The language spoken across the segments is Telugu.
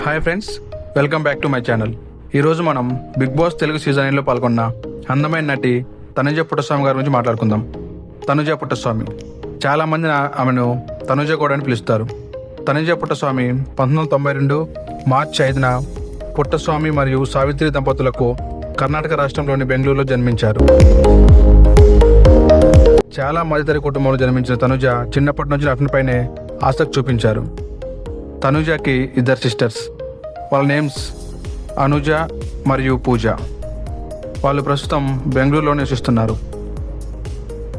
Hi friends, welcome back to my channel. ఈరోజు మనం బిగ్ బాస్ తెలుగు సీజన్ 9లో పాల్గొన్న అందమైన నటి తనుజ పుట్టస్వామి గారి గురించి మాట్లాడుకుందాం. తనుజ పుట్టస్వామి, చాలామంది ఆమెను తనుజ కూడా అని పిలుస్తారు. తనుజ పుట్టస్వామి 1992 మార్చి 5న పుట్టస్వామి మరియు సావిత్రి దంపతులకు కర్ణాటక రాష్ట్రంలోని బెంగళూరులో జన్మించారు. చాలా మధ్యతరగతి కుటుంబంలో జన్మించిన తనుజ చిన్నప్పటి నుంచి నటనపైనే ఆసక్తి చూపించారు. తనుజకి ఇద్దరు సిస్టర్స్. వాళ్ళ నేమ్స్ అనుజ మరియు పూజ. వాళ్ళు ప్రస్తుతం బెంగళూరులో నివసిస్తున్నారు.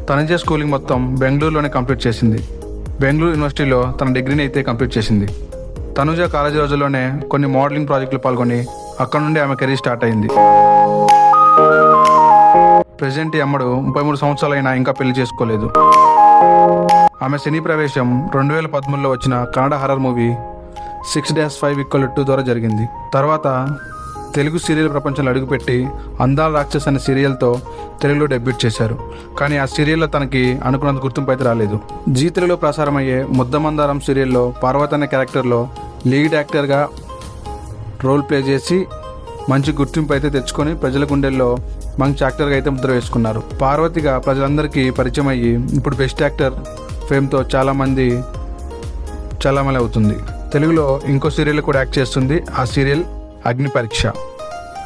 తనుజ స్కూలింగ్ మొత్తం బెంగళూరులోనే కంప్లీట్ చేసింది. బెంగళూరు యూనివర్సిటీలో తన డిగ్రీని అయితే కంప్లీట్ చేసింది. తనుజ కాలేజీ రోజుల్లోనే కొన్ని మోడలింగ్ ప్రాజెక్టులు పాల్గొని అక్కడ నుండి ఆమె కెరీర్ స్టార్ట్ అయింది. ప్రెజెంట్ ఈ అమ్మడు 33 సంవత్సరాలైనా ఇంకా పెళ్లి చేసుకోలేదు. ఆమె సినీ ప్రవేశం 2013లో వచ్చిన కన్నడ హర్రర్ మూవీ 6-5 ద్వారా జరిగింది. తర్వాత తెలుగు సీరియల్ ప్రపంచంలో అడుగుపెట్టి అందాల రాక్షస్ అనే సీరియల్తో తెలుగులో డెబ్యూట్ చేశారు. కానీ ఆ సీరియల్లో తనకి అనుకున్నంత గుర్తింపు అయితే రాలేదు. జీ తెలుగులో ప్రసారమయ్యే ముద్దమందారం సీరియల్లో పార్వతి అనే క్యారెక్టర్లో లీడ్ యాక్టర్గా రోల్ ప్లే చేసి మంచి గుర్తింపు అయితే తెచ్చుకొని ప్రజల గుండెల్లో మంచి యాక్టర్గా అయితే ముద్ర వేసుకున్నారు. పార్వతిగా ప్రజలందరికీ పరిచయం అయ్యి ఇప్పుడు బెస్ట్ యాక్టర్ ఫేమ్తో చాలామంది చలామణి అవుతుంది. తెలుగులో ఇంకో సీరియల్ కూడా యాక్ట్ చేస్తుంది. ఆ సీరియల్ అగ్ని పరీక్ష.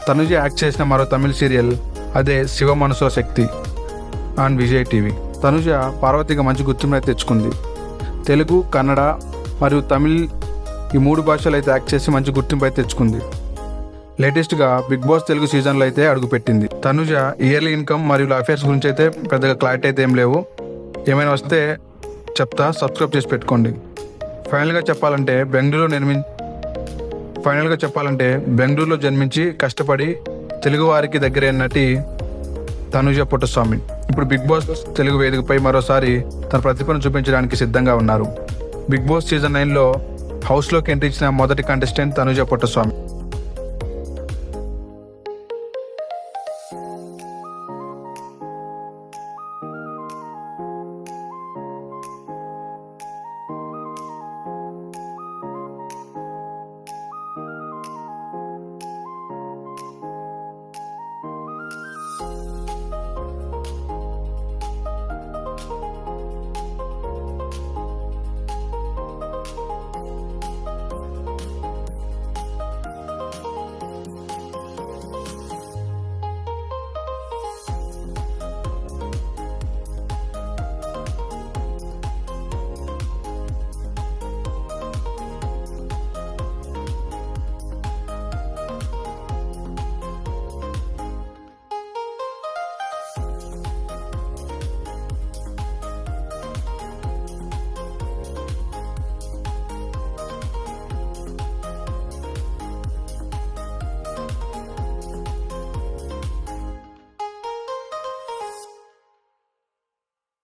తనుజ యాక్ట్ చేసిన మరో తమిళ సీరియల్ అదే శివ మనసో శక్తి ఆన్ విజయ్ టీవీ. తనుజ పార్వతిగా మంచి గుర్తింపు అయితే తెచ్చుకుంది. తెలుగు, కన్నడ మరియు తమిళ్ ఈ 3 భాషలు అయితే యాక్ట్ చేసి మంచి గుర్తింపు అయితే తెచ్చుకుంది. లేటెస్ట్గా బిగ్ బాస్ తెలుగు సీజన్లో అయితే అడుగుపెట్టింది. తనుజ ఇయర్లీ ఇన్కమ్ మరియు అఫేర్స్ గురించి అయితే పెద్దగా క్లారిటీ అయితే ఏం లేవు. ఏమైనా వస్తే చెప్తా, సబ్స్క్రైబ్ చేసి పెట్టుకోండి. ఫైనల్గా చెప్పాలంటే బెంగళూరులో జన్మించి కష్టపడి తెలుగు వారికి దగ్గరైన నటి తనుజ పుట్టస్వామి ఇప్పుడు బిగ్ బాస్ తెలుగు వేదికపై మరోసారి తన ప్రతిభను చూపించడానికి సిద్ధంగా ఉన్నారు. బిగ్ బాస్ సీజన్ 9లో హౌస్లోకి ఎంట్రీ ఇచ్చిన మొదటి కంటెస్టెంట్ తనుజ పుట్టస్వామి.